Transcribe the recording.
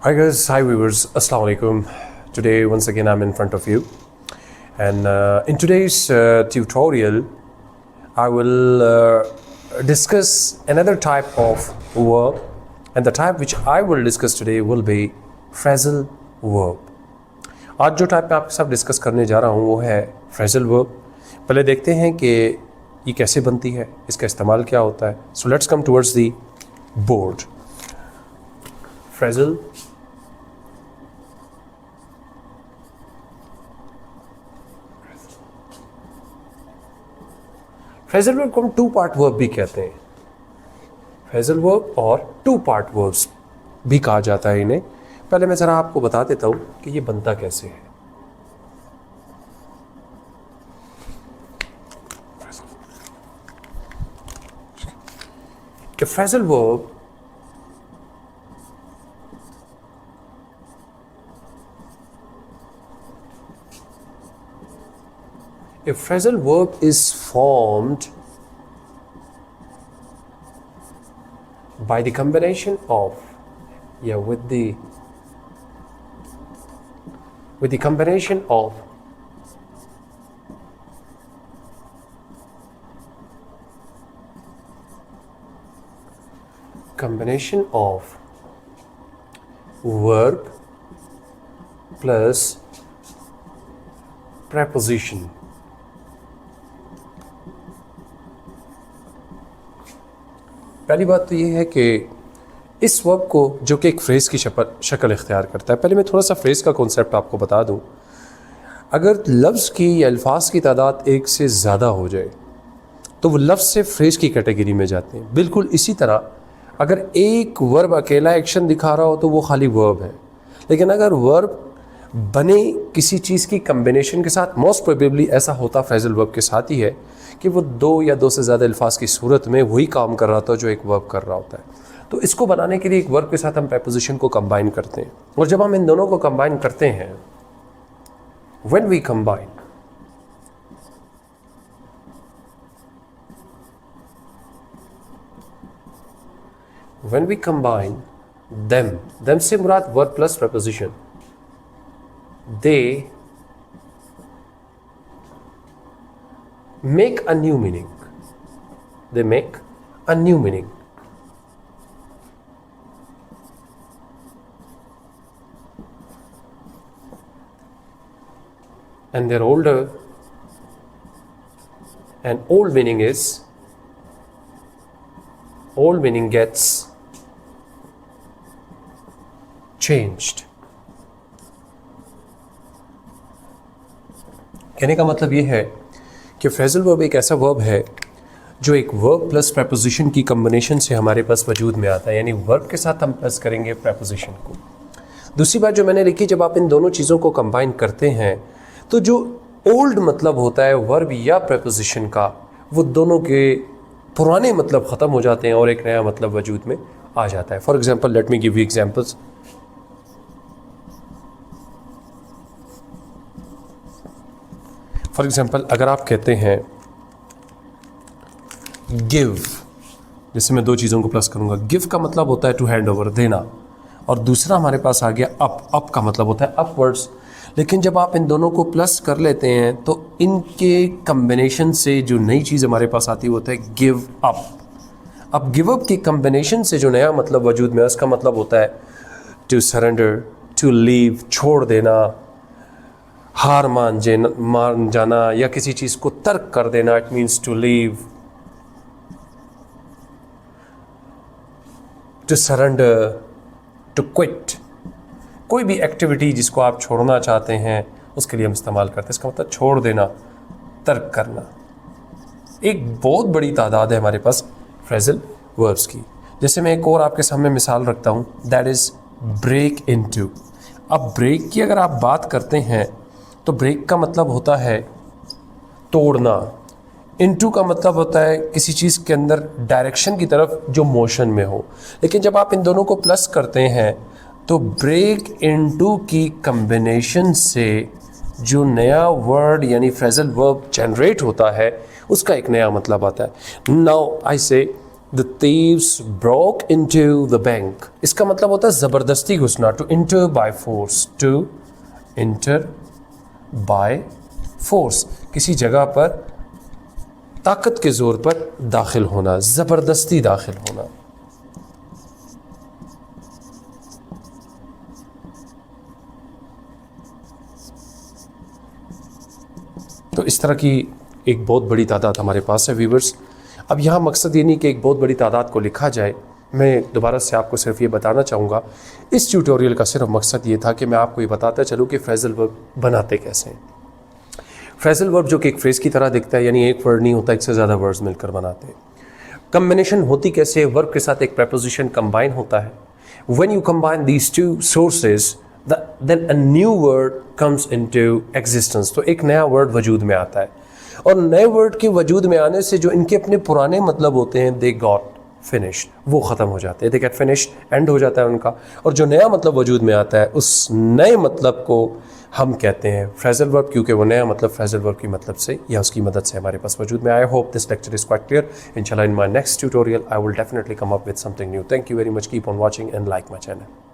Hi guys, hi viewers, Assalamu alaikum. Today once again I'm in front of you, and in today's tutorial I will discuss another type of verb, and the type which I will discuss today will be phrasal verb. आज जो type मैं आपके साथ discuss करने जा रहा हूँ वो है phrasal verb. पहले देखते हैं कि ये कैसे बनती है, इसका इस्तेमाल क्या होता है. So let's come towards the board. Phrasal phrasal verb को हम टू पार्ट वर्ब भी कहते हैं. फ्रेजल वर्ब और टू पार्ट वर्ब्स भी कहा जाता है इन्हें. पहले मैं ज़रा आपको बता देता हूँ कि ये बनता कैसे है. कि phrasal verb a phrasal verb is formed by the combination of with the combination of verb plus preposition. पहली बात तो ये है कि इस वर्ब को जो कि एक फ्रेज़ की शक्ल इख्तियार करता है. पहले मैं थोड़ा सा फ्रेज़ का कॉन्सेप्ट आपको बता दूं. अगर लफ्ज़ की या अल्फाज की तादाद एक से ज़्यादा हो जाए तो वो लफ्ज़ से फ्रेज़ की कैटेगरी में जाते हैं. बिल्कुल इसी तरह अगर एक वर्ब अकेला एक्शन दिखा रहा हो तो वो खाली वर्ब है, लेकिन अगर वर्ब बने किसी चीज़ की कम्बिनेशन के साथ, मोस्ट प्रोबेबली ऐसा होता फ्रेजल वर्ब के साथ ही है कि वो दो या दो से ज़्यादा अल्फाज की सूरत में वही काम कर रहा था जो एक वर्ब कर रहा होता है. तो इसको बनाने के लिए एक वर्ब के साथ हम प्रीपोजिशन को कंबाइन करते हैं, और जब हम इन दोनों को कंबाइन करते हैं, व्हेन वी कंबाइन them से मुराद verb plus preposition, they make a new meaning. They make a new meaning. And they're older, and old meaning gets changed. कहने का मतलब ये है कि फ्रेजल वर्ब एक ऐसा वर्ब है जो एक वर्ब प्लस प्रीपोजिशन की कम्बिनेशन से हमारे पास वजूद में आता है, यानी वर्ब के साथ हम प्लस करेंगे प्रीपोजिशन को. दूसरी बात जो मैंने लिखी, जब आप इन दोनों चीज़ों को कंबाइन करते हैं तो जो ओल्ड मतलब होता है वर्ब या प्रीपोजिशन का, वो दोनों के पुराने मतलब ख़त्म हो जाते हैं और एक नया मतलब वजूद में आ जाता है. For example, let me give you examples. For example, अगर आप कहते हैं गिव, जैसे मैं दो चीज़ों को प्लस करूंगा. गिव का मतलब होता है टू हैंड ओवर, देना, और दूसरा हमारे पास आ गया अप का मतलब होता है अपवर्ड्स. लेकिन जब आप इन दोनों को प्लस कर लेते हैं तो इनके कम्बिनेशन से जो नई चीज़ हमारे पास आती है वो होता है गिव अप. अब गिव अप की कम्बिनेशन से जो नया मतलब वजूद में, उसका मतलब होता है टू सरेंडर, टू लीव, छोड़ देना, हार मान जाना, या किसी चीज़ को तर्क कर देना. It means to leave, to surrender, to quit. कोई भी एक्टिविटी जिसको आप छोड़ना चाहते हैं उसके लिए हम इस्तेमाल करते हैं. इसका मतलब छोड़ देना, तर्क करना. एक बहुत बड़ी तादाद है हमारे पास फ्रेजल वर्ब्स की. जैसे मैं एक और आपके सामने मिसाल रखता हूँ, दैट इज़ ब्रेक इनटू. अब ब्रेक की अगर आप बात करते हैं तो ब्रेक का मतलब होता है तोड़ना. इनटू का मतलब होता है किसी चीज़ के अंदर डायरेक्शन की तरफ जो मोशन में हो. लेकिन जब आप इन दोनों को प्लस करते हैं तो ब्रेक इनटू की कम्बिनेशन से जो नया वर्ड यानी फ्रेजल वर्ब जनरेट होता है उसका एक नया मतलब आता है. नाउ आई से the thieves broke into the bank, इसका मतलब होता है ज़बरदस्ती घुसना, to enter by force, to enter by force, किसी जगह पर ताकत के ज़ोर पर दाखिल होना, ज़बरदस्ती दाखिल होना। तो इस तरह की एक बहुत बड़ी तादाद हमारे पास है व्यूवर्स। अब यहाँ मकसद ये नहीं कि एक बहुत बड़ी तादाद को लिखा जाए, मैं दोबारा से आपको सिर्फ ये बताना चाहूँगा, इस ट्यूटोरियल का सिर्फ मकसद ये था कि मैं आपको ये बताता चलूँ कि फ्रेजल वर्ब बनाते कैसे हैं। फ्रेजल वर्ब जो कि एक फ्रेज़ की तरह दिखता है, यानी एक वर्ड नहीं होता, एक से ज़्यादा वर्ड्स मिलकर बनाते हैं। कम्बिनेशन होती कैसे, वर्ब के साथ एक प्रेपोजिशन कंबाइन होता है। When you combine these two sources then a new word comes into existence, तो एक नया वर्ड वजूद में आता है, और नए वर्ड के वजूद में आने से जो इनके अपने पुराने मतलब होते हैं, they got finished, वो ख़त्म हो जाते हैं, they get finished, end हो जाता है उनका, और जो नया मतलब वजूद में आता है उस नए मतलब को हम कहते हैं फ्रेजल वर्ब, क्योंकि वो नया मतलब फ्रेजल वर्ब की मतलब से या उसकी मदद से हमारे पास वजूद में आया। Hope this lecture is quite clear. इंशाल्लाह in my next tutorial I will definitely come up with something new. Thank you very much, keep on watching and like my channel.